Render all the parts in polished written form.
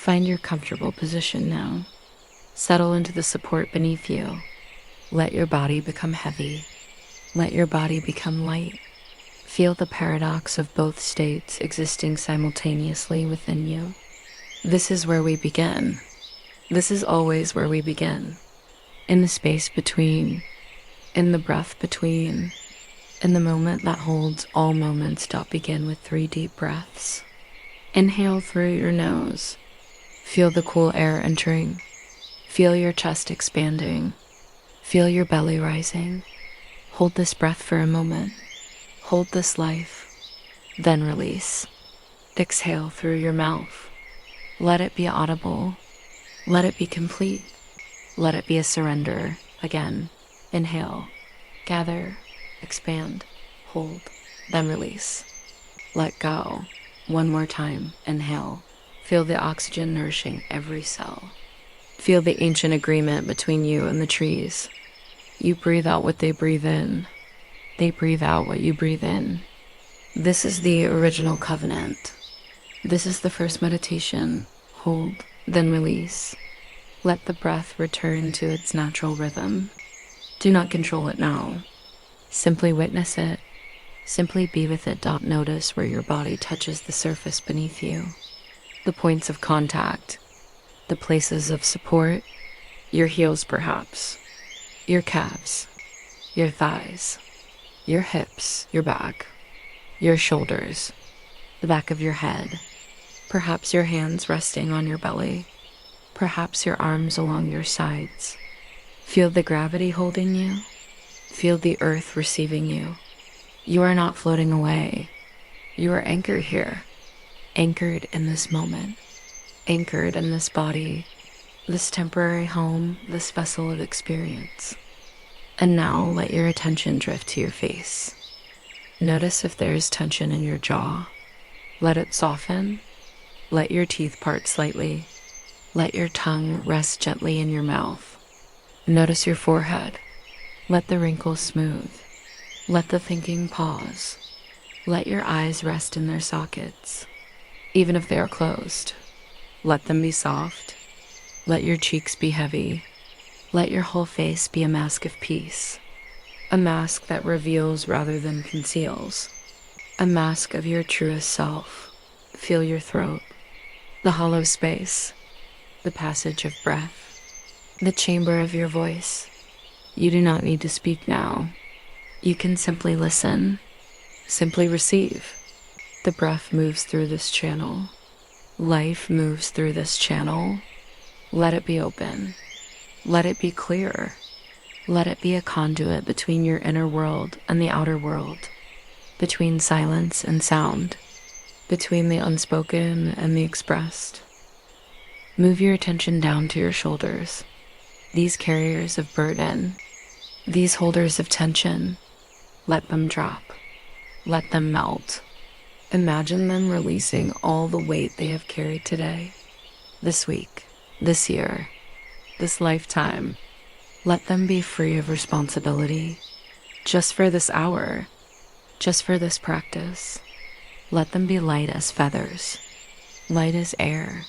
Find your comfortable position now. Settle into the support beneath you. Let your body become heavy. Let your body become light. Feel the paradox of both states existing simultaneously within you. This is where we begin. This is always where we begin. In the space between, in the breath between, in the moment that holds all moments. Begin with 3 deep breaths. Inhale through your nose. Feel the cool air entering. Feel your chest expanding. Feel your belly rising. Hold this breath for a moment. Hold this life. Then release. Exhale through your mouth. Let it be audible. Let it be complete. Let it be a surrender. Again, inhale, gather, expand, hold, then release. Let go. One more time, inhale. Feel the oxygen nourishing every cell. Feel the ancient agreement between you and the trees. You breathe out what they breathe in. They breathe out what you breathe in. This is the original covenant. This is the first meditation. Hold, then release. Let the breath return to its natural rhythm. Do not control it now. Simply witness it. Simply be with it. Notice where your body touches the surface beneath you. The points of contact. The places of support. Your heels perhaps. Your calves. Your thighs. Your hips. Your back. Your shoulders. The back of your head. Perhaps your hands resting on your belly. Perhaps your arms along your sides. Feel the gravity holding you. Feel the earth receiving you. You are not floating away. You are anchored here. Anchored in this moment. Anchored in this body. This temporary home. This vessel of experience. And now let your attention drift to your face. Notice if there is tension in your jaw. Let it soften. Let your teeth part slightly. Let your tongue rest gently in your mouth. Notice your forehead. Let the wrinkles smooth. Let the thinking pause. Let your eyes rest in their sockets, even if they are closed. Let them be soft. Let your cheeks be heavy. Let your whole face be a mask of peace. A mask that reveals rather than conceals. A mask of your truest self. Feel your throat. The hollow space. The passage of breath. The chamber of your voice. You do not need to speak now. You can simply listen. Simply receive. The breath moves through this channel. Life moves through this channel. Let it be open. Let it be clear. Let it be a conduit between your inner world and the outer world. Between silence and sound. Between the unspoken and the expressed. Move your attention down to your shoulders. These carriers of burden. These holders of tension. Let them drop. Let them melt. Imagine them releasing all the weight they have carried today, this week, this year, this lifetime. Let them be free of responsibility, just for this hour, just for this practice. Let them be light as feathers, light as air,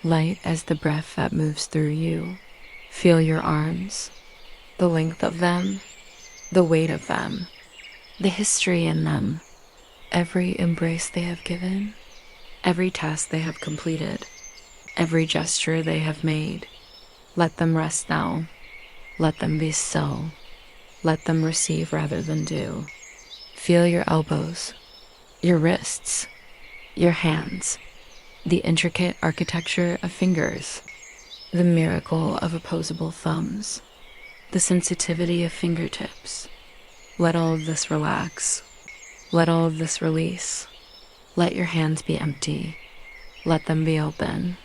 light as the breath that moves through you. Feel your arms, the length of them, the weight of them, the history in them, every embrace they have given, every task they have completed, every gesture they have made. Let them rest now. Let them be still. Let them receive rather than do. Feel your elbows, your wrists, your hands, the intricate architecture of fingers, the miracle of opposable thumbs, the sensitivity of fingertips. Let all of this relax. Let all of this release. Let your hands be empty. Let them be open.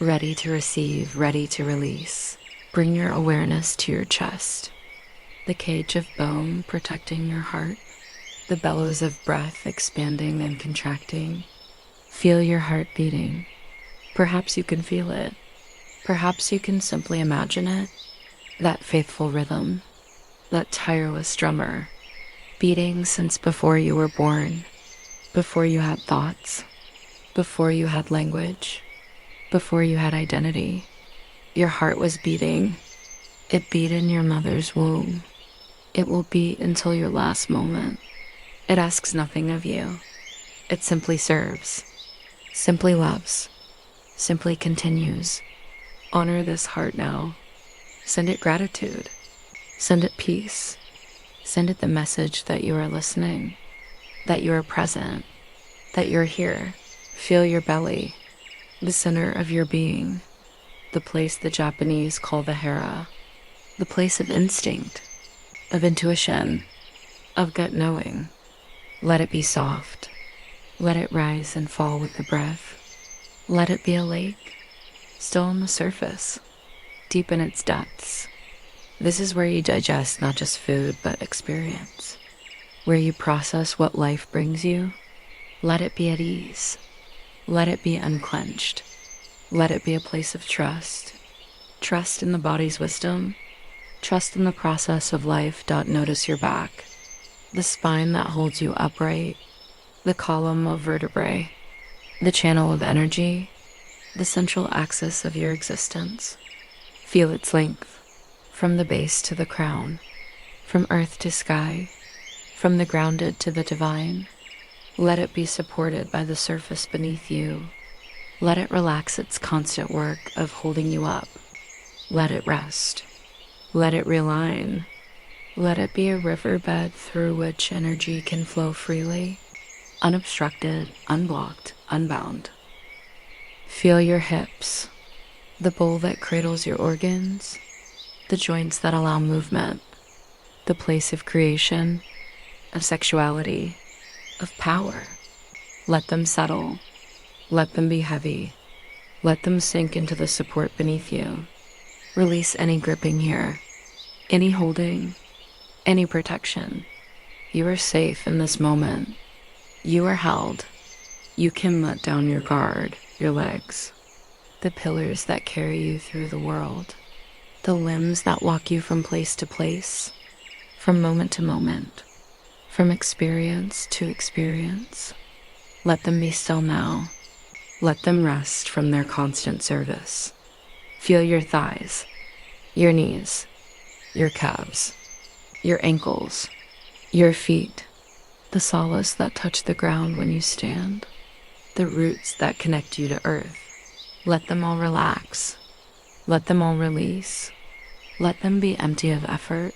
Ready to receive, ready to release. Bring your awareness to your chest. The cage of bone protecting your heart. The bellows of breath expanding and contracting. Feel your heart beating. Perhaps you can feel it. Perhaps you can simply imagine it. That faithful rhythm. That tireless drummer. Beating since before you were born. Before you had thoughts. Before you had language. Before you had identity, your heart was beating. It beat in your mother's womb. It will beat until your last moment. It asks nothing of you. It simply serves, simply loves, simply continues. Honor this heart now. Send it gratitude. Send it peace. Send it the message that you are listening, that you are present, that you're here. Feel your belly, the center of your being, the place the Japanese call the hara, the place of instinct, of intuition, of gut knowing. Let it be soft. Let it rise and fall with the breath. Let it be a lake, still on the surface, deep in its depths. This is where you digest not just food, but experience, where you process what life brings you. Let it be at ease. Let it be unclenched. Let it be a place of trust. Trust in the body's wisdom. Trust in the process of life. Notice your back, the spine that holds you upright, the column of vertebrae, the channel of energy, the central axis of your existence. Feel its length, from the base to the crown, from earth to sky, from the grounded to the divine. Let it be supported by the surface beneath you. Let it relax its constant work of holding you up. Let it rest. Let it realign. Let it be a riverbed through which energy can flow freely, unobstructed, unblocked, unbound. Feel your hips, the bowl that cradles your organs, the joints that allow movement, the place of creation, of sexuality, of power. Let them settle. Let them be heavy. Let them sink into the support beneath you. Release any gripping here, any holding, any protection. You are safe in this moment. You are held. You can let down your guard, your legs, the pillars that carry you through the world, the limbs that walk you from place to place, from moment to moment, from experience to experience. Let them be still now. Let them rest from their constant service. Feel your thighs, your knees, your calves, your ankles, your feet, the soles that touch the ground when you stand, the roots that connect you to earth. Let them all relax. Let them all release. Let them be empty of effort,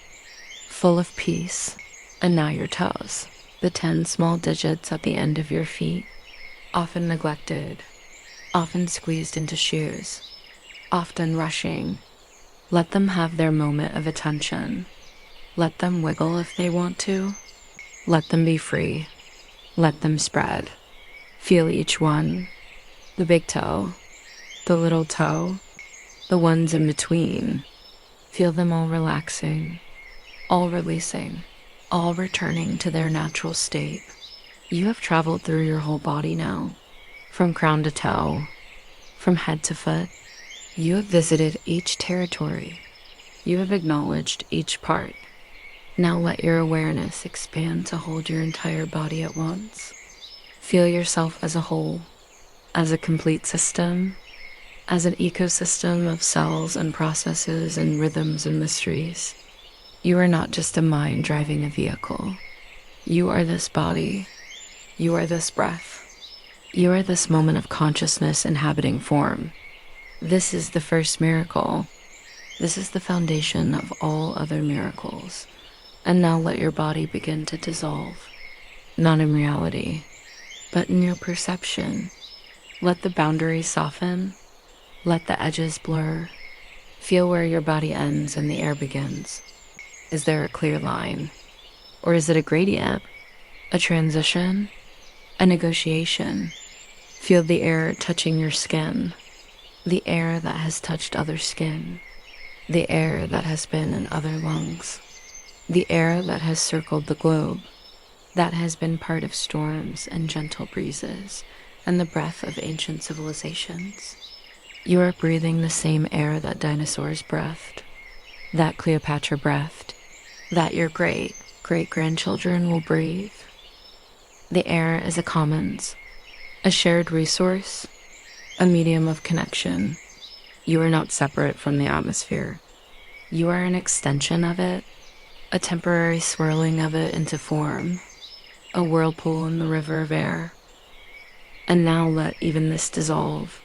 full of peace. And now your toes, the 10 small digits at the end of your feet, often neglected, often squeezed into shoes, often rushing. Let them have their moment of attention. Let them wiggle if they want to. Let them be free. Let them spread. Feel each one, the big toe, the little toe, the ones in between. Feel them all relaxing, all releasing, all returning to their natural state. You have traveled through your whole body now, from crown to toe, from head to foot. You have visited each territory. You have acknowledged each part. Now let your awareness expand to hold your entire body at once. Feel yourself as a whole, as a complete system, as an ecosystem of cells and processes and rhythms and mysteries. You are not just a mind driving a vehicle. You are this body. You are this breath. You are this moment of consciousness inhabiting form. This is the first miracle. This is the foundation of all other miracles. And now let your body begin to dissolve, not in reality, but in your perception. Let the boundaries soften. Let the edges blur. Feel where your body ends and the air begins. Is there a clear line? Or is it a gradient? A transition? A negotiation? Feel the air touching your skin. The air that has touched other skin. The air that has been in other lungs. The air that has circled the globe. That has been part of storms and gentle breezes and the breath of ancient civilizations. You are breathing the same air that dinosaurs breathed, that Cleopatra breathed, that your great-great-grandchildren will breathe. The air is a commons, a shared resource, a medium of connection. You are not separate from the atmosphere. You are an extension of it, a temporary swirling of it into form, a whirlpool in the river of air. And now let even this dissolve.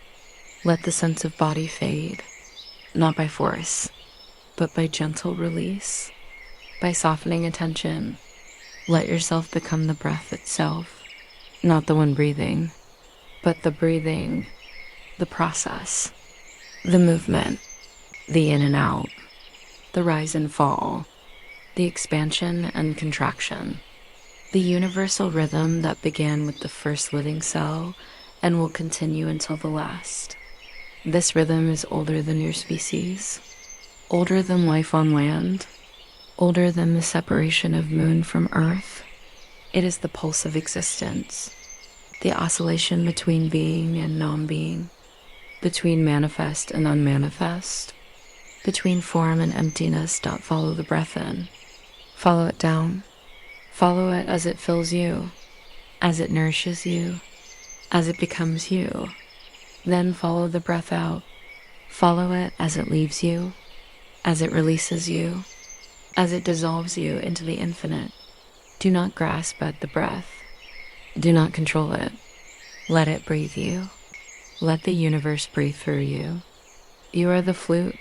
Let the sense of body fade, not by force, but by gentle release, by softening attention. Let yourself become the breath itself, not the one breathing, but the breathing, the process, the movement, the in and out, the rise and fall, the expansion and contraction, the universal rhythm that began with the first living cell and will continue until the last. This rhythm is older than your species, older than life on land, older than the separation of moon from earth. It is the pulse of existence, the oscillation between being and non-being, between manifest and unmanifest, between form and emptiness. Follow the breath in. Follow it down. Follow it as it fills you, as it nourishes you, as it becomes you. Then follow the breath out. Follow it as it leaves you, as it releases you, as it dissolves you into the infinite. Do not grasp at the breath. Do not control it. Let it breathe you. Let the universe breathe through you. You are the flute.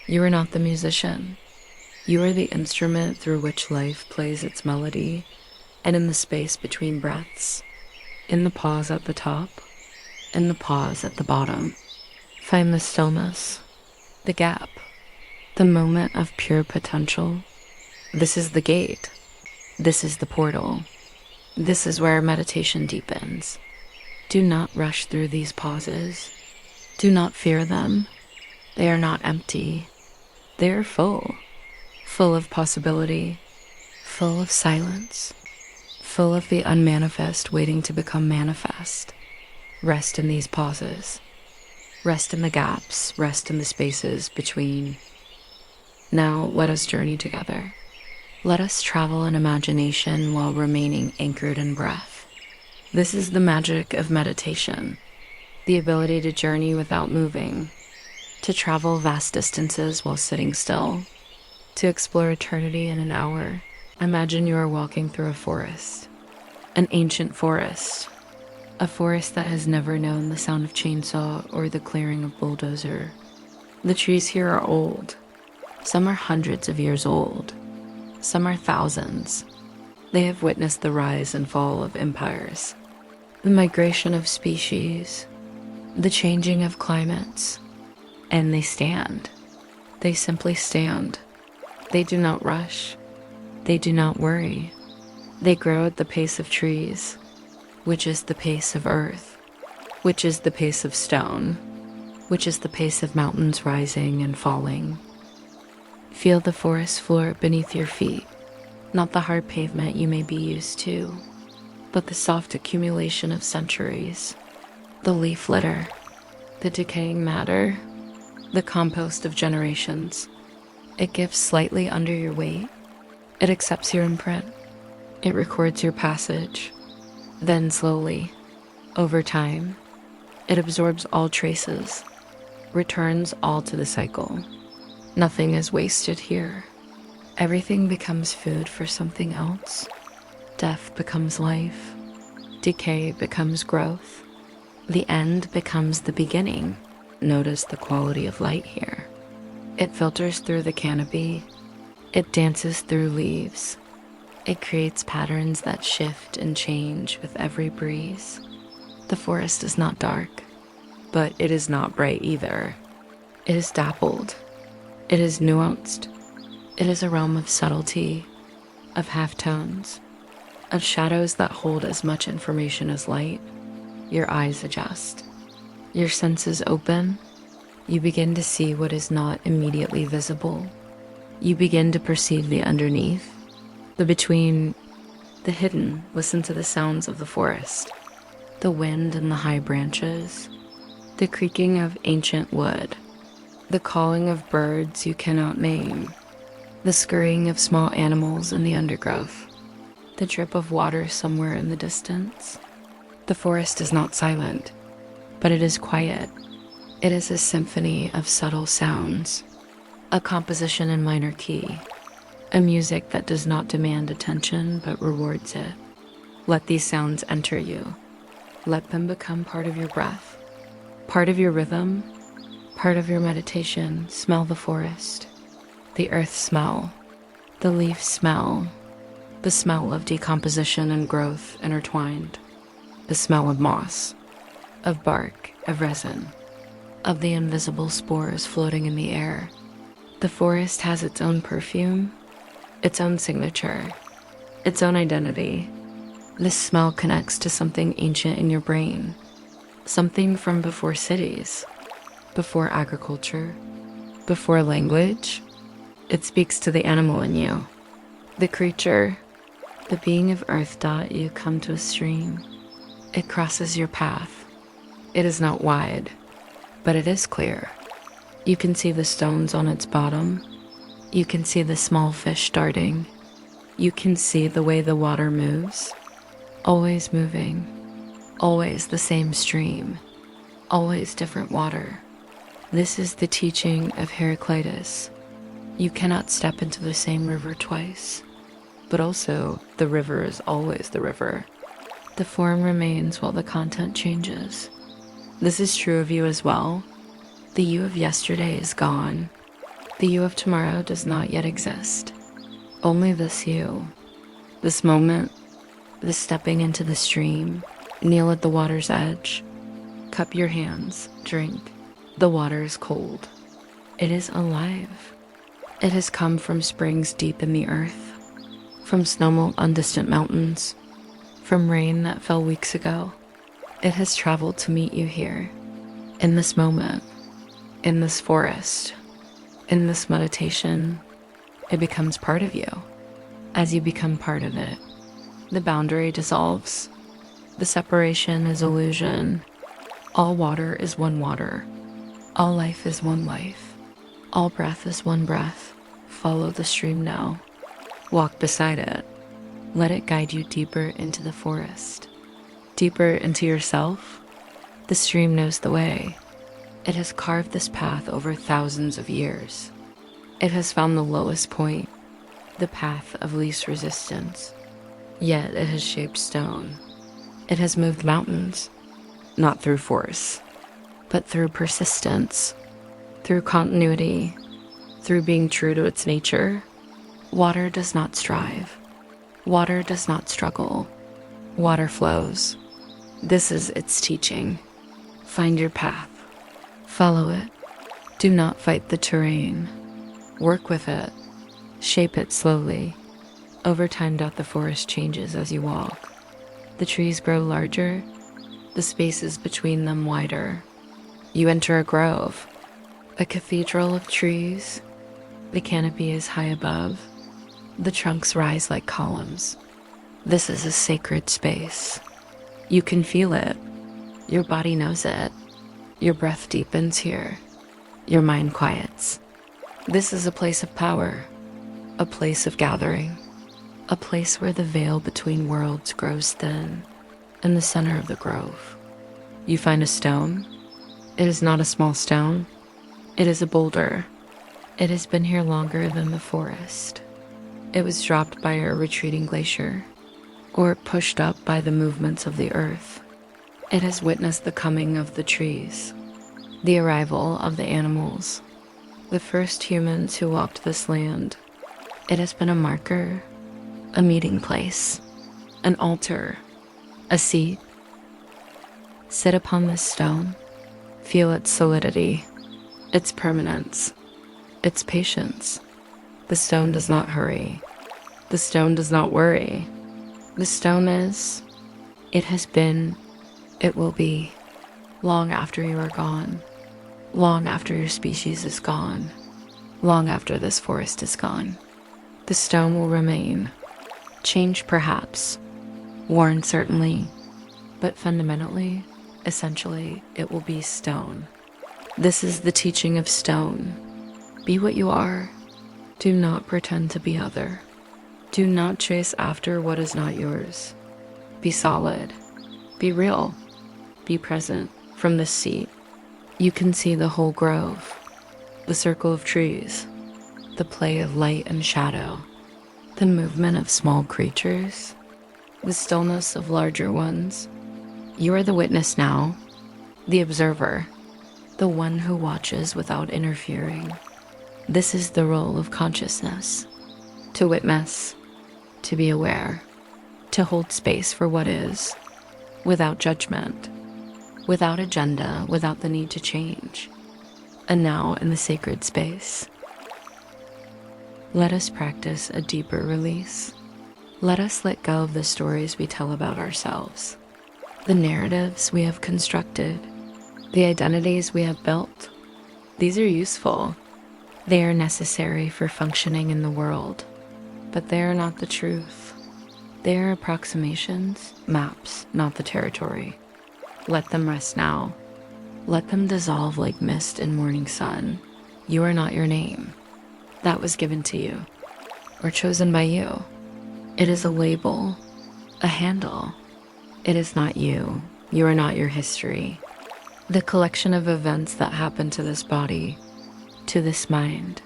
You are not the musician. You are the instrument through which life plays its melody, and in the space between breaths, in the pause at the top, in the pause at the bottom, find the stillness, the gap, the moment of pure potential. This is the gate. This is the portal. This is where meditation deepens. Do not rush through these pauses. Do not fear them. They are not empty. They are full of possibility, full of silence, full of the unmanifest waiting to become manifest. Rest in these pauses. Rest in the gaps. Rest in the spaces between. Now let us journey together. Let us travel in imagination while remaining anchored in breath. This is the magic of meditation, the ability to journey without moving, to travel vast distances while sitting still, to explore eternity in an hour. Imagine you are walking through a forest, an ancient forest, a forest that has never known the sound of chainsaw or the clearing of bulldozer. The trees here are old. Some are hundreds of years old. Some are thousands. They have witnessed the rise and fall of empires, the migration of species, the changing of climates, and they stand. They simply stand. They do not rush. They do not worry. They grow at the pace of trees, which is the pace of earth, which is the pace of stone, which is the pace of mountains rising and falling. Feel the forest floor beneath your feet, not the hard pavement you may be used to, but the soft accumulation of centuries, the leaf litter, the decaying matter, the compost of generations. It gives slightly under your weight. It accepts your imprint. It records your passage. Then slowly, over time, it absorbs all traces, returns all to the cycle. Nothing is wasted here. Everything becomes food for something else. Death becomes life. Decay becomes growth. The end becomes the beginning. Notice the quality of light here. It filters through the canopy. It dances through leaves. It creates patterns that shift and change with every breeze. The forest is not dark, but it is not bright either. It is dappled. It is nuanced. It is a realm of subtlety, of halftones, of shadows that hold as much information as light. Your eyes adjust. Your senses open. You begin to see what is not immediately visible. You begin to perceive the underneath, the between, the hidden. Listen to the sounds of the forest, the wind in the high branches, the creaking of ancient wood, the calling of birds you cannot name, the scurrying of small animals in the undergrowth, the drip of water somewhere in the distance. The forest is not silent. but it is quiet. It is a symphony of subtle sounds, a composition in minor key, a music that does not demand attention but rewards it. Let these sounds enter you. Let them become part of your breath, part of your rhythm, part of your meditation. Smell the forest, the earth smell, the leaf smell, the smell of decomposition and growth intertwined, the smell of moss, of bark, of resin, of the invisible spores floating in the air. The forest has its own perfume, its own signature, its own identity. This smell connects to something ancient in your brain, something from before cities, before agriculture, before language. It speaks to the animal in you, the creature, the being of earth. You come to a stream. It crosses your path. It is not wide, but it is clear. You can see the stones on its bottom. You can see the small fish darting. You can see the way the water moves, always moving, always the same stream, always different water. This is the teaching of Heraclitus. You cannot step into the same river twice, but also the river is always the river. The form remains while the content changes. This is true of you as well. The you of yesterday is gone. The you of tomorrow does not yet exist. Only this you, this moment, this stepping into the stream. Kneel at the water's edge. Cup your hands, drink. The water is cold. It is alive. It has come from springs deep in the earth, from snow on distant mountains, from rain that fell weeks ago. It has traveled to meet you here, in this moment, in this forest, in this meditation. It becomes part of you. As you become part of it, the boundary dissolves. The separation is illusion. All water is one water. All life is one life. All breath is one breath. Follow the stream now. Walk beside it. Let it guide you deeper into the forest, deeper into yourself. The stream knows the way. It has carved this path over thousands of years. It has found the lowest point, the path of least resistance. Yet it has shaped stone. It has moved mountains, not through force, but through persistence, through continuity, through being true to its nature. Water does not strive. Water does not struggle. Water flows. This is its teaching. Find your path. Follow it. Do not fight the terrain. Work with it. Shape it slowly. Over time, the forest changes as you walk. The trees grow larger, the spaces between them wider. You enter a grove, a cathedral of trees. The canopy is high above. The trunks rise like columns. This is a sacred space. You can feel it. Your body knows it. Your breath deepens here. Your mind quiets. This is a place of power, a place of gathering, a place where the veil between worlds grows thin. In the center of the grove, you find a stone. It is not a small stone. It is a boulder. It has been here longer than the forest. It was dropped by a retreating glacier, or pushed up by the movements of the earth. It has witnessed the coming of the trees, the arrival of the animals, the first humans who walked this land. It has been a marker, a meeting place, an altar, a seat. Sit upon this stone. Feel its solidity, its permanence, its patience. The stone does not hurry. The stone does not worry. The stone is, it has been, it will be, long after you are gone, long after your species is gone, long after this forest is gone. The stone will remain, change perhaps, worn certainly, but fundamentally, essentially, it will be stone. This is the teaching of stone. Be what you are. Do not pretend to be other. Do not chase after what is not yours. Be solid. Be real. Be present. From this seat, you can see the whole grove, the circle of trees, the play of light and shadow, the movement of small creatures, the stillness of larger ones. You are the witness now, the observer, the one who watches without interfering. This is the role of consciousness: to witness, to be aware, to hold space for what is, without judgment, without agenda, without the need to change. And now, in the sacred space, let us practice a deeper release. Let us let go of the stories we tell about ourselves, the narratives we have constructed, the identities we have built. These are useful. They are necessary for functioning in the world, but they are not the truth. They are approximations, maps, not the territory. Let them rest now. Let them dissolve like mist in morning sun. You are not your name. That was given to you, or chosen by you. It is a label, a handle. It is not you. You are not your history. The collection of events that happen to this body, to this mind.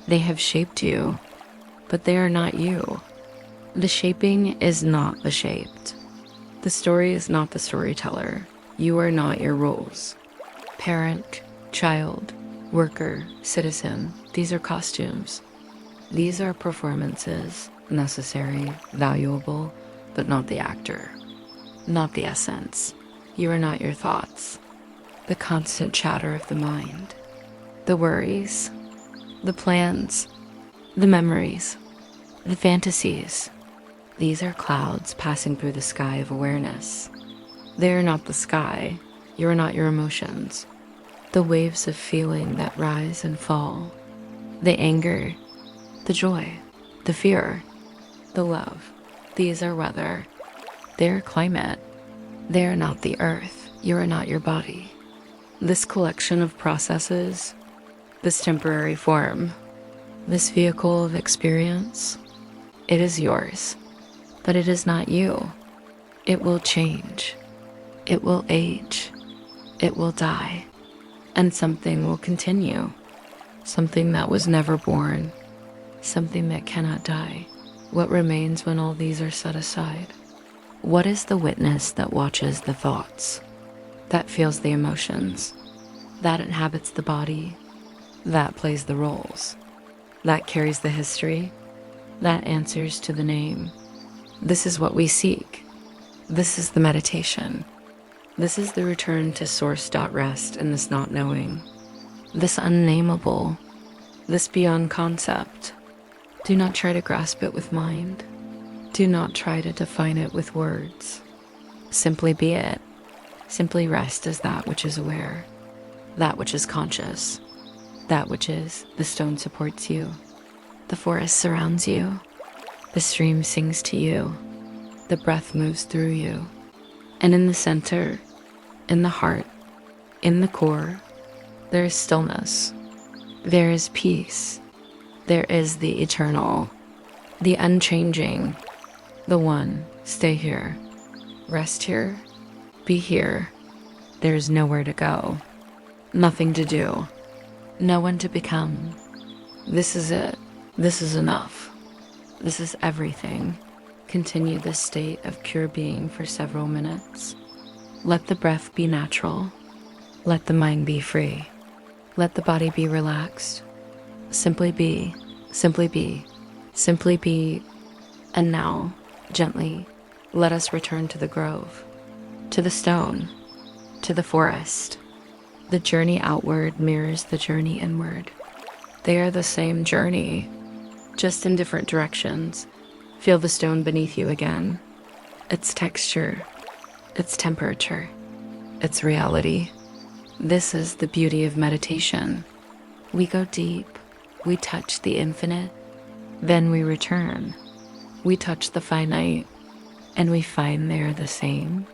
They have shaped you, but they are not you. The shaping is not the shaped. The story is not the storyteller. You are not your roles. Parent, child, worker, citizen. These are costumes. These are performances, necessary, valuable, but not the actor, not the essence. You are not your thoughts. The constant chatter of the mind, the worries, the plans, the memories, the fantasies. These are clouds passing through the sky of awareness. They are not the sky. You are not your emotions. The waves of feeling that rise and fall. The anger, the joy, the fear, the love. These are weather. They are climate. They are not the earth. You are not your body. This collection of processes, this temporary form, this vehicle of experience, it is yours, but it is not you. It will change. It will age. It will die. And something will continue. Something that was never born. Something that cannot die. What remains when all these are set aside? What is the witness that watches the thoughts, that feels the emotions, that inhabits the body, that plays the roles, that carries the history, that answers to the name? This is what we seek. This is the meditation. This is the return to source.rest in this not knowing, this unnameable, this beyond concept. Do not try to grasp it with mind. Do not try to define it with words. Simply be it. Simply rest as that which is aware, that which is conscious, that which is. The stone supports you. The forest surrounds you. The stream sings to you. The breath moves through you. And in the center, in the heart, in the core, there is stillness. There is peace. There is the eternal, the unchanging, the one. Stay here. Rest here. Be here. There is nowhere to go. Nothing to do. No one to become. This is it. This is enough. This is everything. Continue this state of pure being for several minutes. Let the breath be natural. Let the mind be free. Let the body be relaxed. Simply be, simply be, simply be. And now, gently, let us return to the grove, to the stone, to the forest. The journey outward mirrors the journey inward. They are the same journey, just in different directions. Feel the stone beneath you again. Its texture, its temperature, its reality. This is the beauty of meditation. We go deep, we touch the infinite, then we return. We touch the finite, and we find they are the same.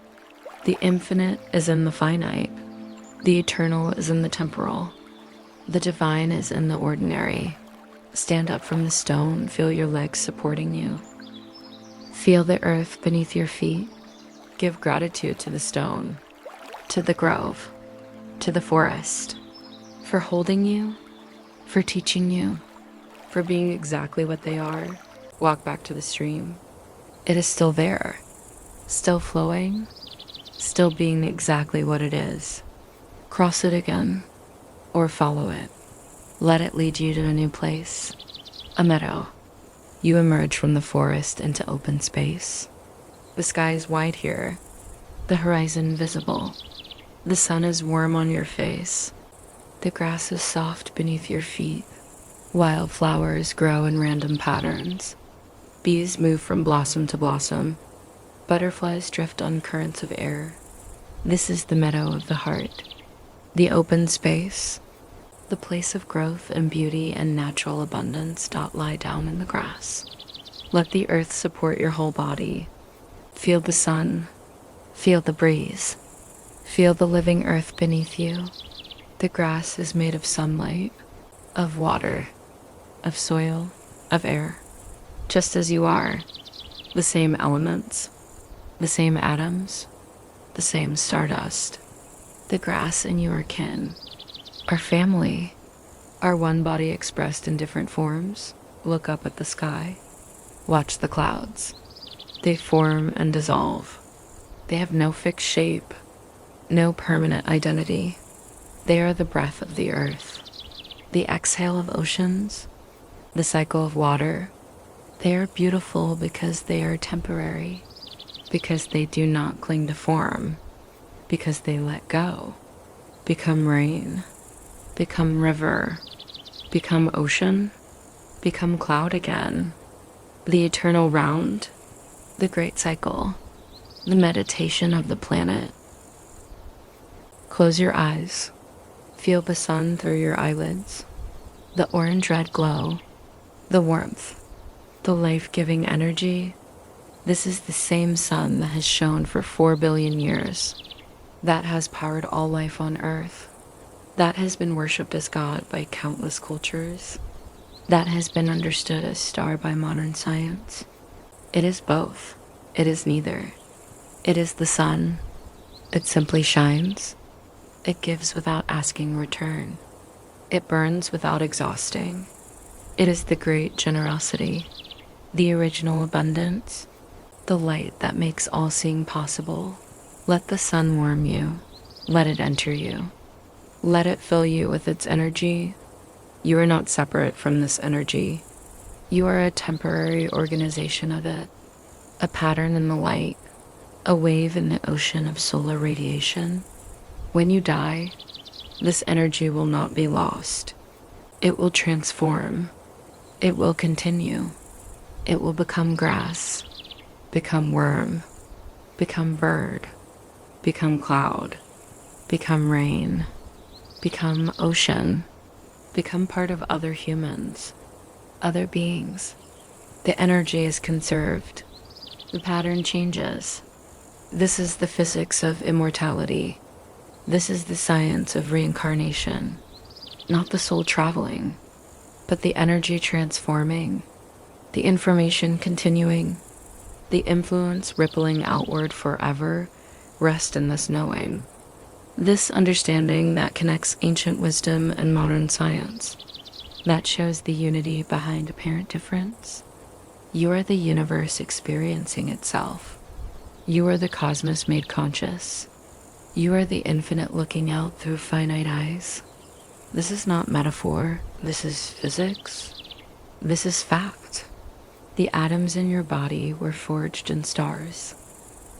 The infinite is in the finite. The eternal is in the temporal. The divine is in the ordinary. Stand up from the stone, feel your legs supporting you. Feel the earth beneath your feet. Give gratitude to the stone. to the grove, to the forest, for holding you, for teaching you, for being exactly what they are. Walk back to the stream. It is still there, still flowing, still being exactly what it is. Cross it again, or follow it. Let it lead you to a new place, a meadow. You emerge from the forest into open space. The sky is wide here, the horizon visible. The sun is warm on your face. The grass is soft beneath your feet. Wildflowers grow in random patterns. Bees move from blossom to blossom. Butterflies drift on currents of air. This is the meadow of the heart, the open space, the place of growth and beauty and natural abundance. Lie down in the grass. Let the earth support your whole body. Feel the sun, feel the breeze, feel the living earth beneath you. The grass is made of sunlight, of water, of soil, of air, just as you are. The same elements, the same atoms, the same stardust. The grass and you are kin, are family, are one body expressed in different forms. Look up at the sky, watch the clouds. They form and dissolve. They have no fixed shape, no permanent identity. They are the breath of the earth, the exhale of oceans, the cycle of water. They are beautiful because they are temporary, because they do not cling to form, because they let go, become rain, become river, become ocean, become cloud again. The eternal round, the great cycle, the meditation of the planet. Close your eyes. Feel the sun through your eyelids, the orange-red glow, the warmth, the life-giving energy. This is the same sun that has shone for 4 billion years, that has powered all life on Earth, that has been worshipped as God by countless cultures, that has been understood as star by modern science. It is both. It is neither. It is the sun. It simply shines. It gives without asking return. It burns without exhausting. It is the great generosity, the original abundance, the light that makes all seeing possible. Let the sun warm you. Let it enter you. Let it fill you with its energy. You are not separate from this energy. You are a temporary organization of it, a pattern in the light, a wave in the ocean of solar radiation. When you die, this energy will not be lost. It will transform. It will continue. It will become grass, become worm, become bird, become cloud, become rain, become ocean, become part of other humans, other beings. The energy is conserved. The pattern changes. This is the physics of immortality. This is the science of reincarnation. Not the soul traveling, but the energy transforming, the information continuing, the influence rippling outward forever. Rest in this knowing, this understanding that connects ancient wisdom and modern science, that shows the unity behind apparent difference. You are the universe experiencing itself. You are the cosmos made conscious. You are the infinite looking out through finite eyes. This is not metaphor. This is physics. This is fact. The atoms in your body were forged in stars.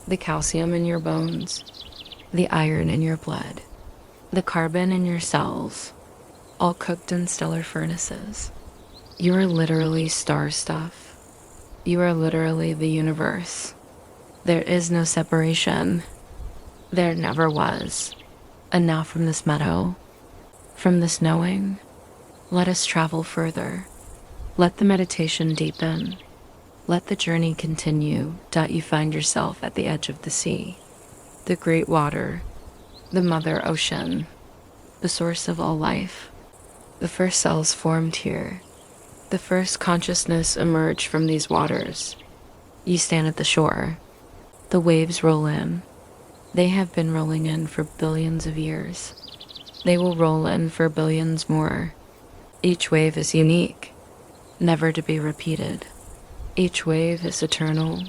The calcium in your bones, the iron in your blood, the carbon in your cells, all cooked in stellar furnaces. You are literally star stuff. You are literally the universe. There is no separation. There never was. And now from this meadow, from this knowing, let us travel further. Let the meditation deepen. Let the journey continue. You find yourself at the edge of the sea, the great water, the mother ocean, the source of all life. The first cells formed here. The first consciousness emerged from these waters. You stand at the shore. The waves roll in. They have been rolling in for billions of years. They will roll in for billions more. Each wave is unique, never to be repeated. Each wave is eternal,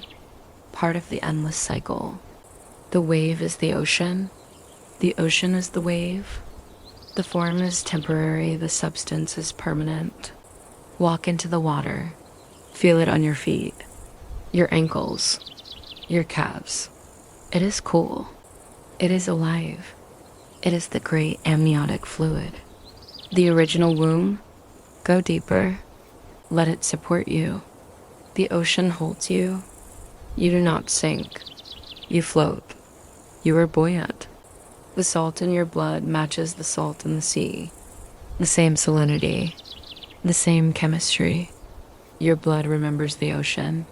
part of the endless cycle. The wave is the ocean. The ocean is the wave. The form is temporary, the substance is permanent. Walk into the water. Feel it on your feet, your ankles, your calves. It is cool. It is alive. It is the great amniotic fluid. The original womb. Go deeper. Let it support you. The ocean holds you. You do not sink. You float. You are buoyant. The salt in your blood matches the salt in the sea. The same salinity. The same chemistry. Your blood remembers the ocean.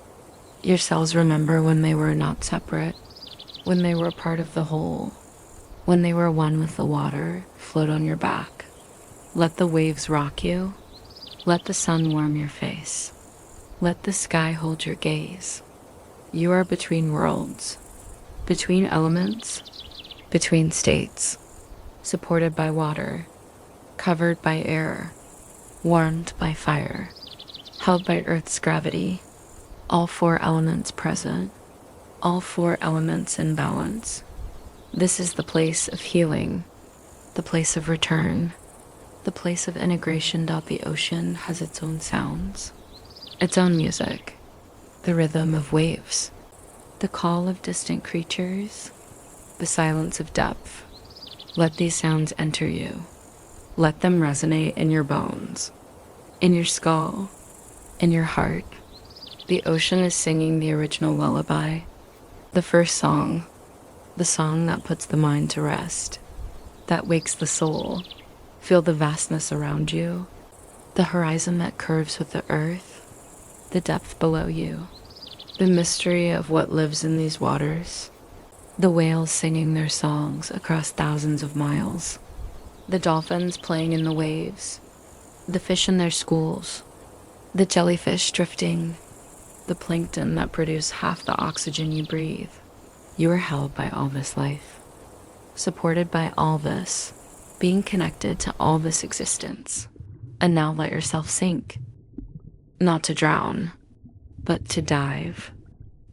Your cells remember when they were not separate, when they were part of the whole, when they were one with the water. Float on your back. Let the waves rock you. Let the sun warm your face. Let the sky hold your gaze. You are between worlds, between elements, between states, supported by water, covered by air, warmed by fire, held by Earth's gravity, all four elements present, all four elements in balance. This is the place of healing, the place of return, the place of integration. The ocean has its own sounds, its own music, the rhythm of waves, the call of distant creatures, the silence of depth. Let these sounds enter you. Let them resonate in your bones, in your skull, in your heart. The ocean is singing the original lullaby, the first song, the song that puts the mind to rest, that wakes the soul. Feel the vastness around you, the horizon that curves with the earth, the depth below you, the mystery of what lives in these waters, the whales singing their songs across thousands of miles, the dolphins playing in the waves, the fish in their schools, the jellyfish drifting, the plankton that produce half the oxygen you breathe. You are held by all this life, supported by all this, being connected to all this existence. And now let yourself sink, not to drown, but to dive,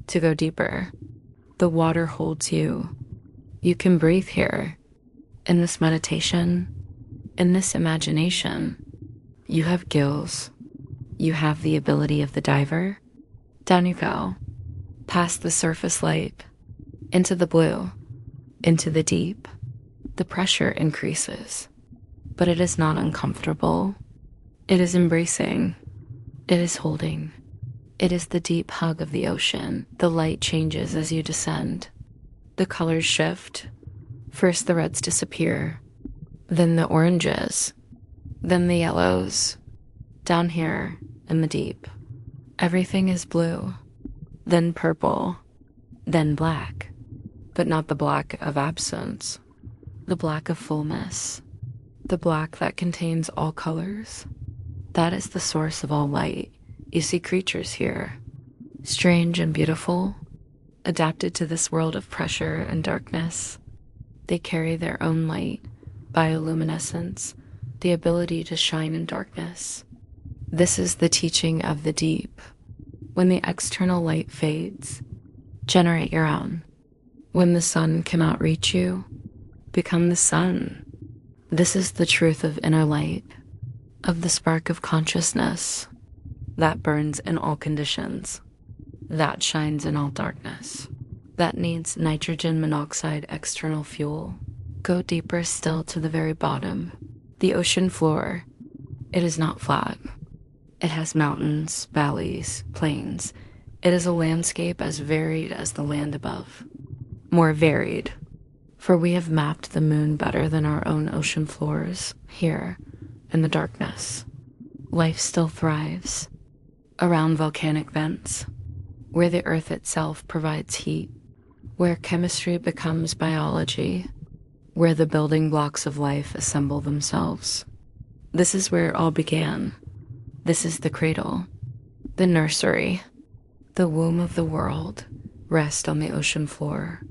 to go deeper. The water holds you. You can breathe here. In this meditation, in this imagination, you have gills. You have the ability of the diver. Down you go, past the surface light, into the blue, into the deep. The pressure increases, but it is not uncomfortable. It is embracing. It is holding. It is the deep hug of the ocean. The light changes as you descend. The colors shift. First the reds disappear, then the oranges, then the yellows. Down here in the deep, everything is blue, then purple, then black, but not the black of absence, the black of fullness, the black that contains all colors. That is the source of all light. You see creatures here, strange and beautiful, adapted to this world of pressure and darkness. They carry their own light, bioluminescence, the ability to shine in darkness. This is the teaching of the deep. When the external light fades, generate your own. When the sun cannot reach you, become the sun. This is the truth of inner light, of the spark of consciousness that burns in all conditions, that shines in all darkness, that needs nitrogen monoxide external fuel. Go deeper still to the very bottom, the ocean floor. It is not flat. It has mountains, valleys, plains. It is a landscape as varied as the land above. More varied, for we have mapped the moon better than our own ocean floors. Here, in the darkness, life still thrives. Around volcanic vents, where the earth itself provides heat, where chemistry becomes biology, where the building blocks of life assemble themselves. This is where it all began. This is the cradle, the nursery, the womb of the world. Rest on the ocean floor.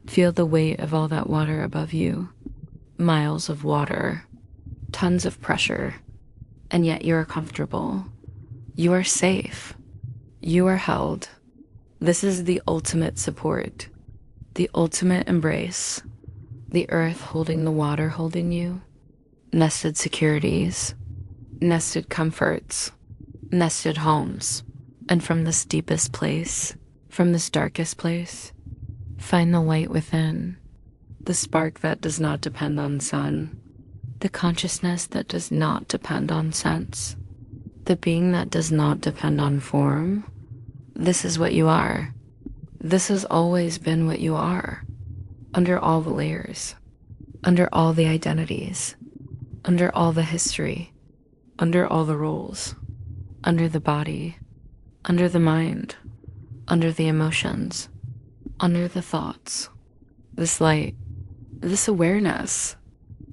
Feel the weight of all that water above you. Miles of water, tons of pressure, and yet you are comfortable. You are safe. You are held. This is the ultimate support, the ultimate embrace. The earth holding the water holding you. Nested securities, nested comforts, nested homes. And from this deepest place, from this darkest place, find the light within, the spark that does not depend on sun, the consciousness that does not depend on sense, the being that does not depend on form. This is what you are. This has always been what you are, under all the layers, under all the identities, under all the history, under all the roles, under the body, under the mind, under the emotions, under the thoughts. This light, this awareness,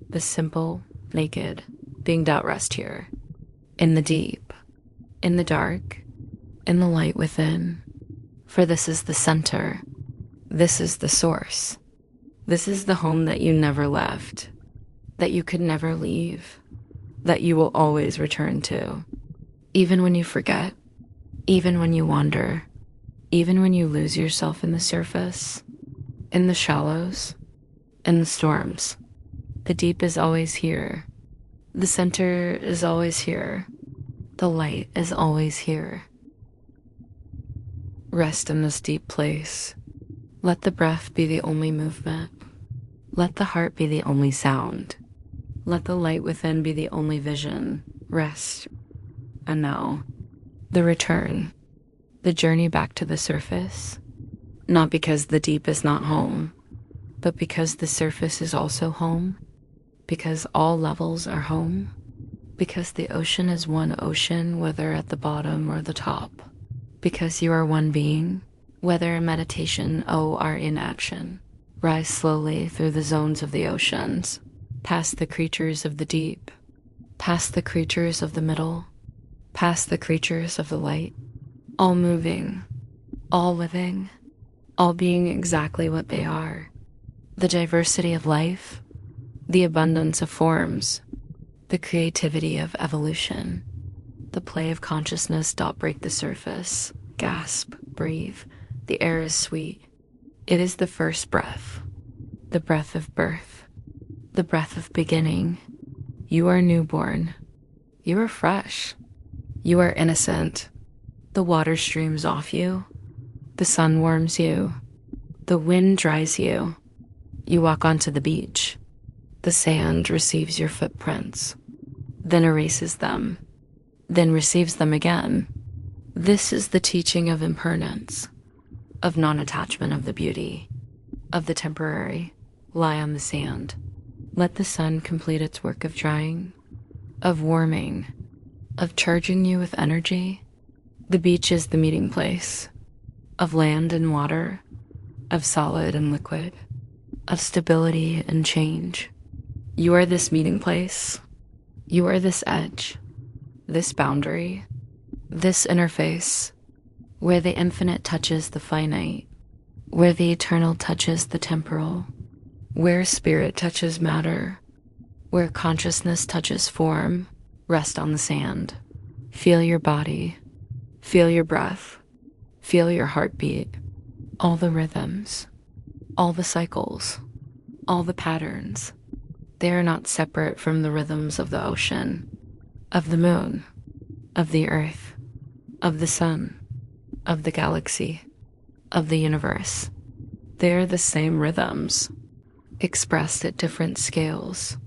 this simple, naked, beinged out rest here, in the deep, in the dark, in the light within. For this is the center, this is the source, this is the home that you never left, that you could never leave, that you will always return to, even when you forget, even when you wander, even when you lose yourself in the surface, in the shallows, in the storms. The deep is always here. The center is always here. The light is always here. Rest in this deep place. Let the breath be the only movement. Let the heart be the only sound. Let the light within be the only vision. Rest. And now, the return. The journey back to the surface. Not because the deep is not home, but because the surface is also home. Because all levels are home. Because the ocean is one ocean, whether at the bottom or the top. Because you are one being, whether in meditation or in action. Rise slowly through the zones of the oceans, past the creatures of the deep, past the creatures of the middle, past the creatures of the light, all moving, all living, all being exactly what they are. The diversity of life, the abundance of forms, the creativity of evolution, the play of consciousness. Break the surface, gasp, breathe. The air is sweet. It is the first breath, the breath of birth, the breath of beginning. You are newborn. You are fresh. You are innocent. The water streams off you. The sun warms you. The wind dries you. You walk onto the beach. The sand receives your footprints, then erases them, then receives them again. This is the teaching of impermanence, of non-attachment of the beauty, of the temporary. Lie on the sand. Let the sun complete its work of drying, of warming, of charging you with energy. The beach is the meeting place, of land and water, of solid and liquid, of stability and change. You are this meeting place. You are this edge, this boundary, this interface, where the infinite touches the finite, where the eternal touches the temporal, where spirit touches matter, where consciousness touches form. Rest on the sand. Feel your body. Feel your breath. Feel your heartbeat. All the rhythms, all the cycles, all the patterns. They are not separate from the rhythms of the ocean, of the moon, of the earth, of the sun, of the galaxy, of the universe. They are the same rhythms, expressed at different scales,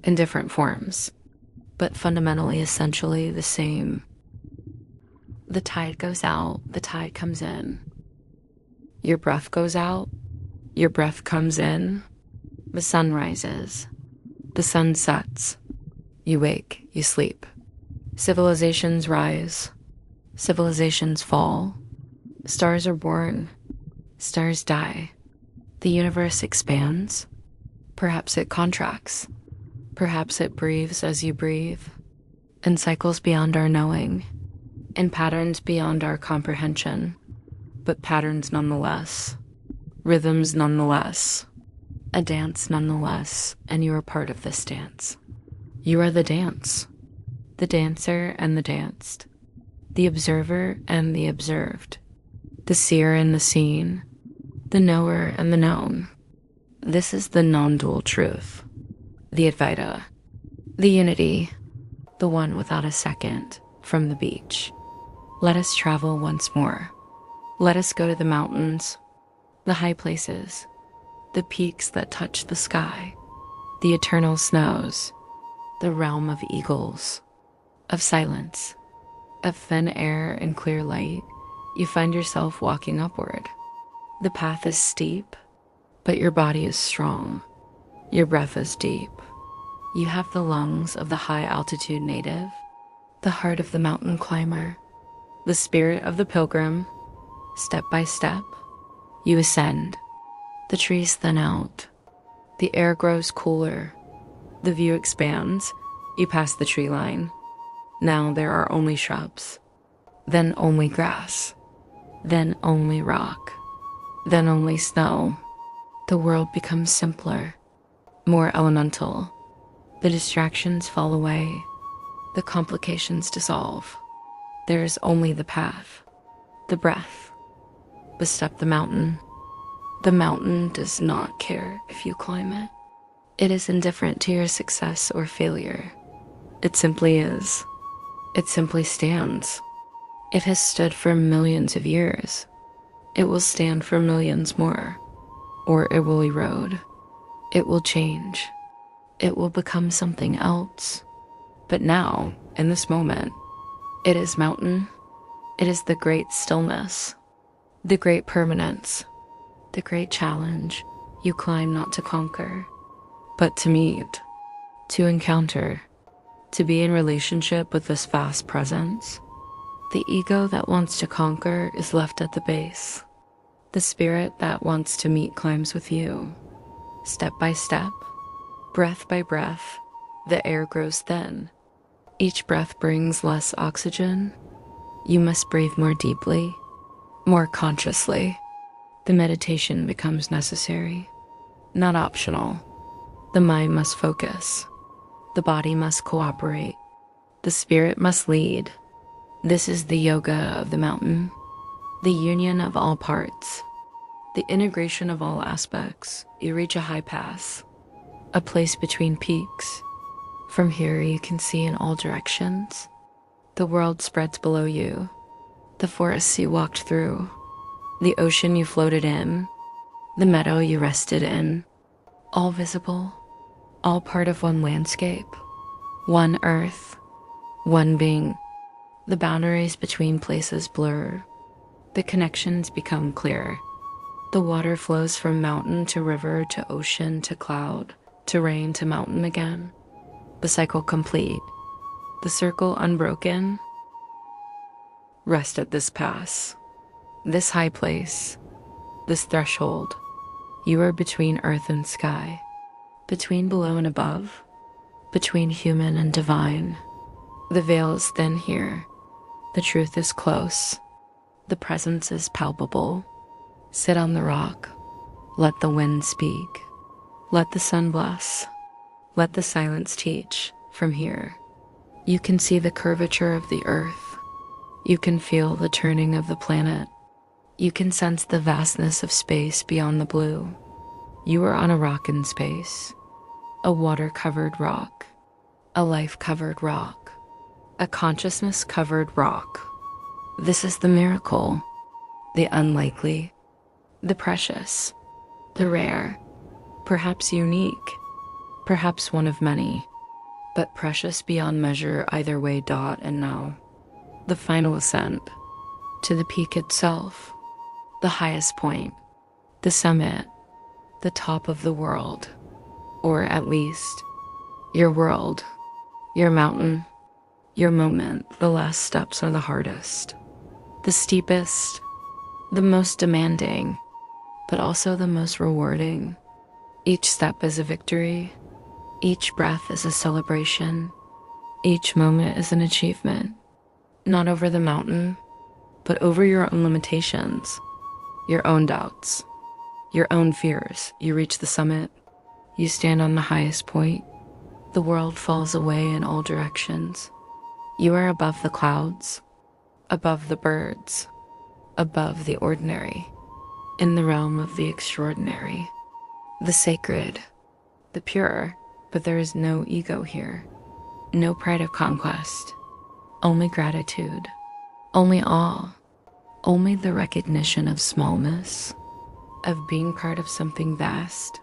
in different forms, but fundamentally, essentially the same. The tide goes out, the tide comes in. Your breath goes out, your breath comes in. The sun rises, the sun sets. You wake, you sleep. Civilizations rise, civilizations fall. Stars are born, stars die. The universe expands. Perhaps it contracts. Perhaps it breathes as you breathe, in cycles beyond our knowing, in patterns beyond our comprehension, but patterns nonetheless. rhythms nonetheless, a dance nonetheless, and you are part of this dance. You are the dance, the dancer and the danced, the observer and the observed, the seer and the seen, the knower and the known. This is the non-dual truth, the Advaita, the unity, the one without a second from the beach. Let us travel once more. Let us go to the mountains, the high places, the peaks that touch the sky, the eternal snows, the realm of eagles, of silence, of thin air and clear light. You find yourself walking upward. The path is steep, but your body is strong. Your breath is deep. You have the lungs of the high altitude native, the heart of the mountain climber, the spirit of the pilgrim. Step by step, you ascend. The trees thin out. The air grows cooler. The view expands. You pass the tree line. Now there are only shrubs, then only grass, then only rock, then only snow. The world becomes simpler, more elemental. The distractions fall away. The complications dissolve. There is only the path, the breath. But step the mountain. The mountain does not care if you climb it. It is indifferent to your success or failure. It simply is. It simply stands. It has stood for millions of years. It will stand for millions more. Or it will erode. It will change. It will become something else. But now, in this moment, it is mountain. It is the great stillness, the great permanence, the great challenge. You climb not to conquer, but to meet, to encounter, to be in relationship with this vast presence. The ego that wants to conquer is left at the base. The spirit that wants to meet climbs with you. Step by step, breath by breath, the air grows thin. Each breath brings less oxygen. You must breathe more deeply, more consciously. The meditation becomes necessary, not optional. The mind must focus. The body must cooperate. The spirit must lead. This is the yoga of the mountain, the union of all parts, the integration of all aspects. You reach a high pass, a place between peaks. From here you can see in all directions. The world spreads below you, the forests you walked through, the ocean you floated in, the meadow you rested in, all visible, all part of one landscape, one earth, one being. The boundaries between places blur, the connections become clear. The water flows from mountain to river to ocean to cloud to rain to mountain again. The cycle complete, the circle unbroken. Rest at this pass, this high place, this threshold. You are between earth and sky, between below and above, between human and divine. The veil is thin here. The truth is close. The presence is palpable. Sit on the rock. Let the wind speak. Let the sun bless. Let the silence teach. From here, you can see the curvature of the earth. You can feel the turning of the planet. You can sense the vastness of space beyond the blue. You are on a rock in space, a water-covered rock, a life-covered rock, a consciousness-covered rock. This is the miracle, the unlikely, the precious, the rare, perhaps unique, perhaps one of many, but precious beyond measure either way. Dot and now, the final ascent to the peak itself, the highest point, the summit, the top of the world, or at least your world, your mountain, your moment. The last steps are the hardest, the steepest, the most demanding, but also the most rewarding. Each step is a victory. Each breath is a celebration. Each moment is an achievement, not over the mountain, but over your own limitations, your own doubts, your own fears. You reach the summit. You stand on the highest point. The world falls away in all directions. You are above the clouds, above the birds, above the ordinary, in the realm of the extraordinary, the sacred, the pure. But there is no ego here, no pride of conquest, only gratitude, only awe, only the recognition of smallness, of being part of something vast,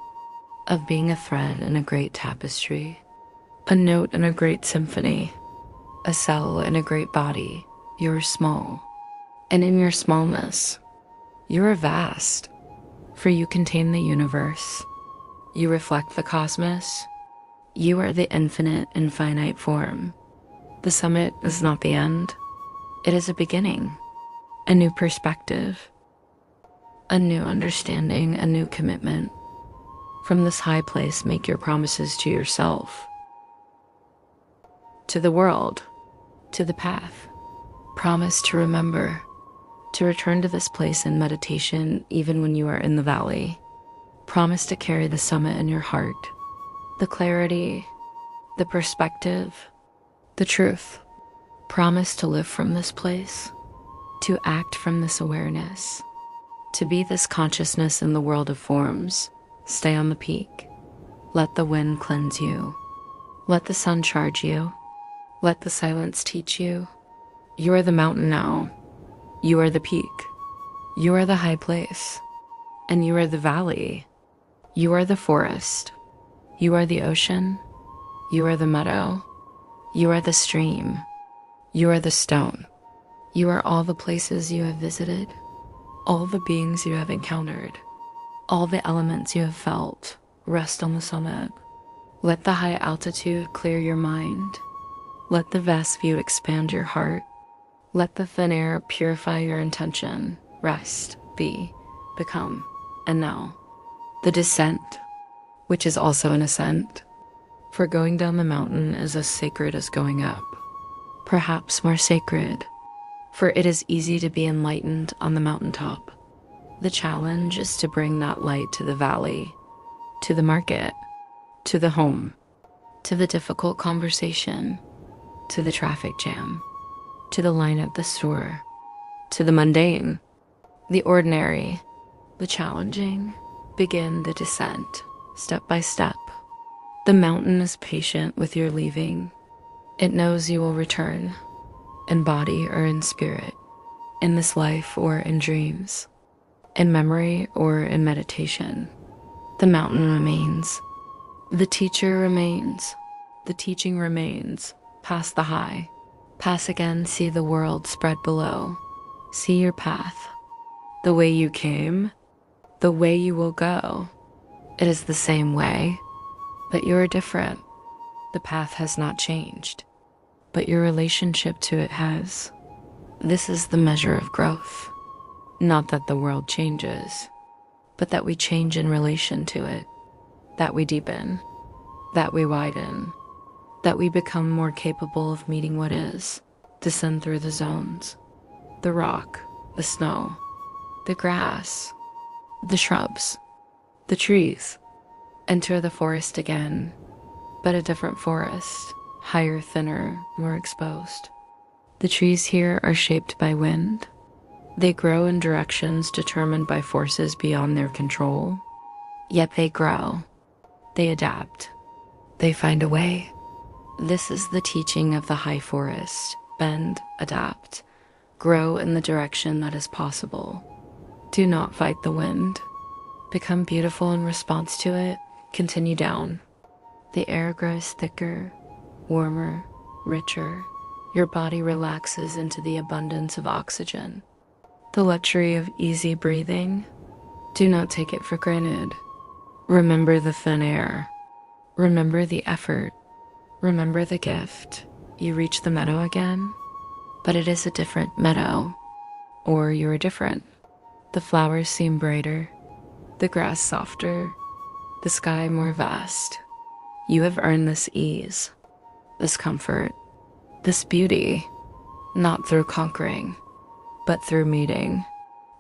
of being a thread in a great tapestry, a note in a great symphony, a cell in a great body. You're small, and in your smallness, you are vast, for you contain the universe. You reflect the cosmos. You are the infinite and finite form. The summit is not the end. It is a beginning, a new perspective, a new understanding, a new commitment. From this high place, make your promises to yourself, to the world, to the path. Promise to remember, to return to this place in meditation even when you are in the valley. Promise to carry the summit in your heart, the clarity, the perspective, the truth. Promise to live from this place, to act from this awareness, to be this consciousness in the world of forms. Stay on the peak. Let the wind cleanse you. Let the sun charge you. Let the silence teach you. You are the mountain now. You are the peak. You are the high place. And you are the valley. You are the forest. You are the ocean. You are the meadow. You are the stream. You are the stone. You are all the places you have visited, all the beings you have encountered, all the elements you have felt. Rest on the summit. Let the high altitude clear your mind. Let the vast view expand your heart. Let the thin air purify your intention. Rest, be, become, and now. The descent, which is also an ascent, for going down the mountain is as sacred as going up, perhaps more sacred, for it is easy to be enlightened on the mountaintop. The challenge is to bring that light to the valley, to the market, to the home, to the difficult conversation, to the traffic jam, to the line at the store, to the mundane, the ordinary, the challenging. Begin the descent, step by step. The mountain is patient with your leaving. It knows you will return, in body or in spirit, in this life or in dreams, in memory or in meditation. The mountain remains. The teacher remains. The teaching remains. Pass the high. Pass again, see the world spread below. See your path. The way you came, the way you will go. It is the same way, but you are different. The path has not changed, but your relationship to it has. This is the measure of growth. Not that the world changes, but that we change in relation to it, that we deepen, that we widen, that we become more capable of meeting what is, descend through the zones, the rock, the snow, the grass, the shrubs, the trees. Enter the forest again, but a different forest, higher, thinner, more exposed. The trees here are shaped by wind. They grow in directions determined by forces beyond their control. Yet they grow, they adapt, they find a way. This is the teaching of the high forest. Bend, adapt, grow in the direction that is possible. Do not fight the wind. Become beautiful in response to it. Continue down. The air grows thicker, warmer, richer. Your body relaxes into the abundance of oxygen. The luxury of easy breathing. Do not take it for granted. Remember the thin air. Remember the effort. Remember the gift. You reach the meadow again, but it is a different meadow. Or you are different. The flowers seem brighter, the grass softer, the sky more vast. You have earned this ease, this comfort, this beauty, not through conquering, but through meeting,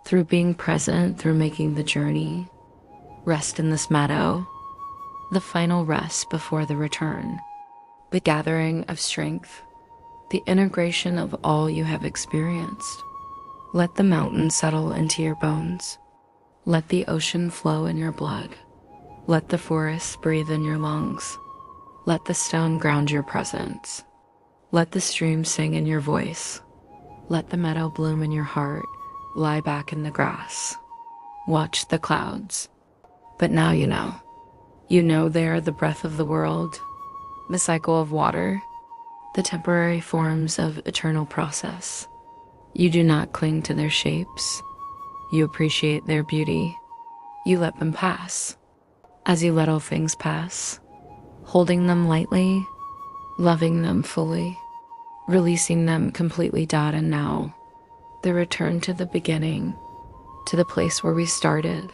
through being present, through making the journey. Rest in this meadow, the final rest before the return, the gathering of strength, the integration of all you have experienced. Let the mountain settle into your bones. Let the ocean flow in your blood. Let the forest breathe in your lungs. Let the stone ground your presence. Let the stream sing in your voice. Let the meadow bloom in your heart. Lie back in the grass. Watch the clouds. But now you know. You know they are the breath of the world, the cycle of water, the temporary forms of eternal process. You do not cling to their shapes. You appreciate their beauty. You let them pass. As you let all things pass, holding them lightly, loving them fully, releasing them completely. And now, the return to the beginning, to the place where we started,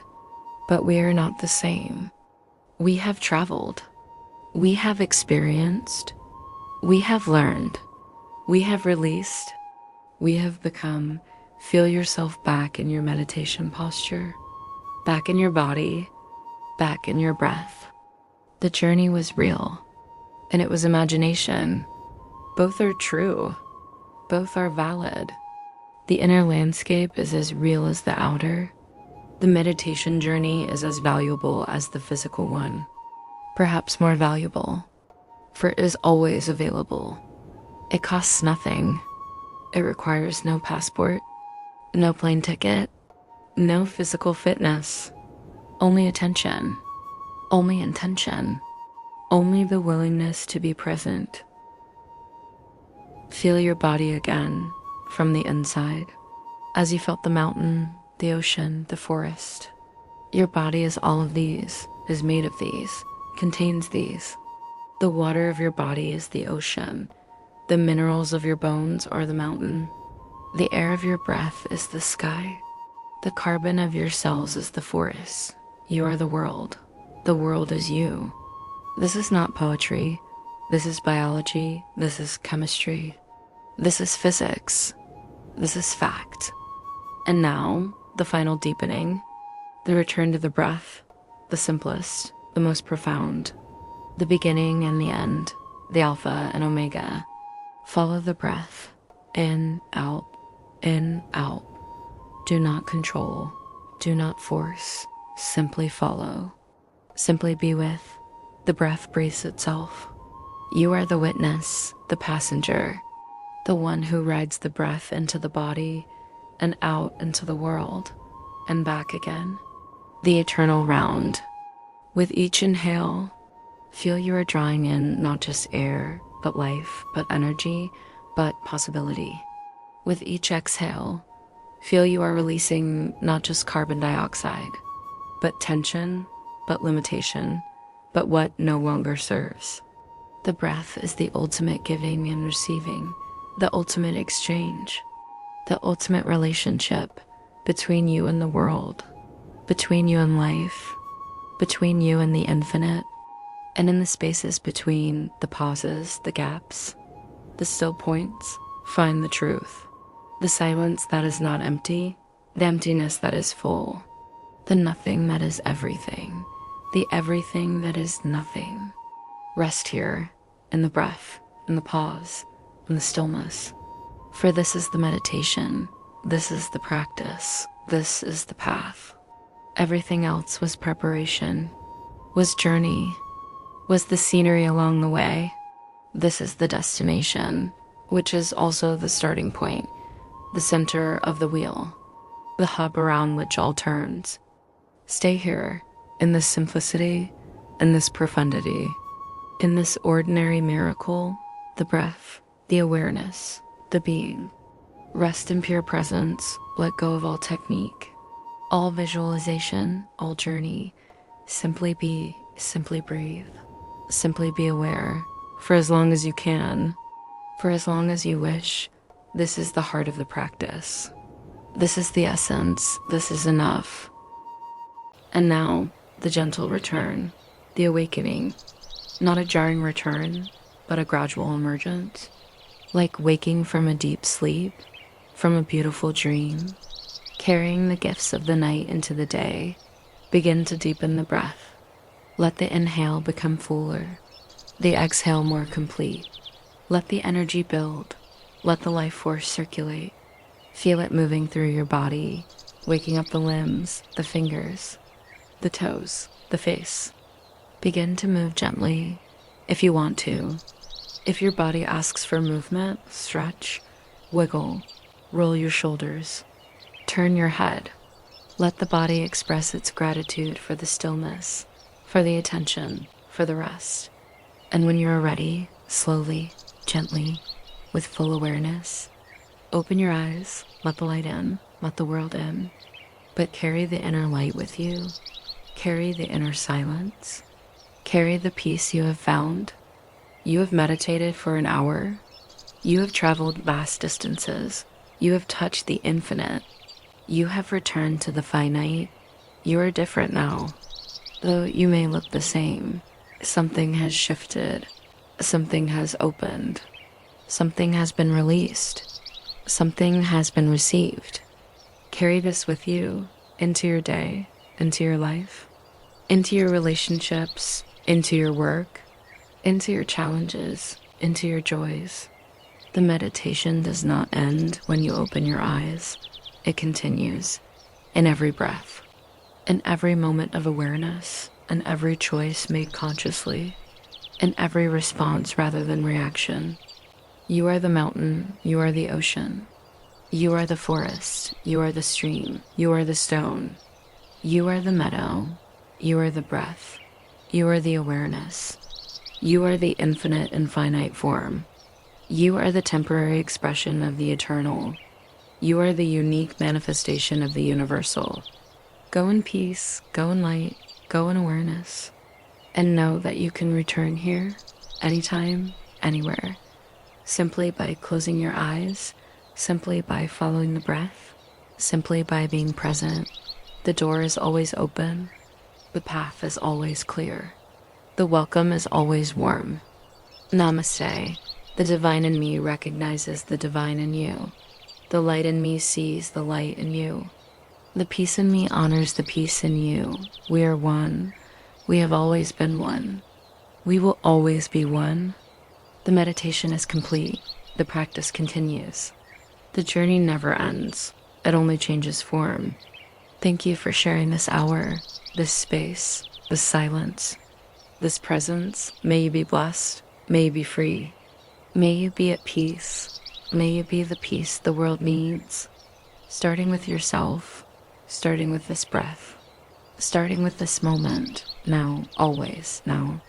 but we are not the same. We have traveled. We have experienced. We have learned. We have released. We have become. Feel yourself back in your meditation posture, back in your body, back in your breath. The journey was real, and it was imagination. Both are true. Both are valid. The inner landscape is as real as the outer. The meditation journey is as valuable as the physical one, perhaps more valuable, for it is always available. It costs nothing. It requires no passport, no plane ticket, no physical fitness, only attention, only intention, only the willingness to be present. Feel your body again from the inside, as you felt the mountain, the ocean, the forest. Your body is all of these, is made of these, contains these. The water of your body is the ocean. The minerals of your bones are the mountain. The air of your breath is the sky. The carbon of your cells is the forest. You are the world. The world is you. This is not poetry. This is biology. This is chemistry. This is physics. This is fact. And now, the final deepening, the return to the breath, the simplest, the most profound, the beginning and the end, the alpha and omega. Follow the breath, in, out, in, out. Do not control, do not force, simply follow. Simply be with. The breath breathes itself. You are the witness, the passenger, the one who rides the breath into the body and out into the world and back again. The eternal round. With each inhale, feel you are drawing in not just air, but life, but energy, but possibility. With each exhale, feel you are releasing not just carbon dioxide, but tension, but limitation, but what no longer serves. The breath is the ultimate giving and receiving, the ultimate exchange, the ultimate relationship between you and the world, between you and life, between you and the infinite, and in the spaces between the pauses, the gaps, the still points, find the truth. The silence that is not empty, the emptiness that is full, the nothing that is everything, the everything that is nothing. Rest here, in the breath, in the pause, in the stillness. For this is the meditation, this is the practice, this is the path. Everything else was preparation, was journey, was the scenery along the way. This is the destination, which is also the starting point, the center of the wheel, the hub around which all turns. Stay here, in this simplicity, in this profundity, in this ordinary miracle, the breath, the awareness, the being. Rest in pure presence, let go of all technique, all visualization, all journey. Simply be, simply breathe, simply be aware, for as long as you can, for as long as you wish. This is the heart of the practice. This is the essence, this is enough. And now, the gentle return, the awakening, not a jarring return, but a gradual emergence, like waking from a deep sleep, from a beautiful dream, carrying the gifts of the night into the day, Begin to deepen the breath. Let the inhale become fuller, the exhale more complete. Let the energy build. Let the life force circulate. Feel it moving through your body, waking up the limbs, the fingers, the toes, the face. Begin to move gently if you want to. If your body asks for movement, stretch, wiggle, roll your shoulders, turn your head. Let the body express its gratitude for the stillness, for the attention, for the rest. And when you are ready, slowly, gently, with full awareness, open your eyes, let the light in, let the world in, but carry the inner light with you. Carry the inner silence. Carry the peace you have found. You have meditated for an hour. You have traveled vast distances. You have touched the infinite. You have returned to the finite. You are different now. Though you may look the same, something has shifted. Something has opened. Something has been released. Something has been received. Carry this with you into your day, into your life, into your relationships, into your work, into your challenges, into your joys. The meditation does not end when you open your eyes. It continues in every breath, in every moment of awareness, in every choice made consciously, in every response rather than reaction. You are the mountain, you are the ocean. You are the forest, you are the stream, you are the stone. You are the meadow, you are the breath, you are the awareness. You are the infinite and finite form. You are the temporary expression of the eternal. You are the unique manifestation of the universal. Go in peace, go in light, go in awareness, and know that you can return here, anytime, anywhere, simply by closing your eyes, simply by following the breath, simply by being present. The door is always open. The path is always clear. The welcome is always warm. Namaste. The divine in me recognizes the divine in you. The light in me sees the light in you. The peace in me honors the peace in you. We are one. We have always been one. We will always be one. The meditation is complete. The practice continues. The journey never ends. It only changes form. Thank you for sharing this hour, this space, this silence, this presence. May you be blessed. May you be free. May you be at peace. May you be the peace the world needs. Starting with yourself, starting with this breath, starting with this moment, now, always, now.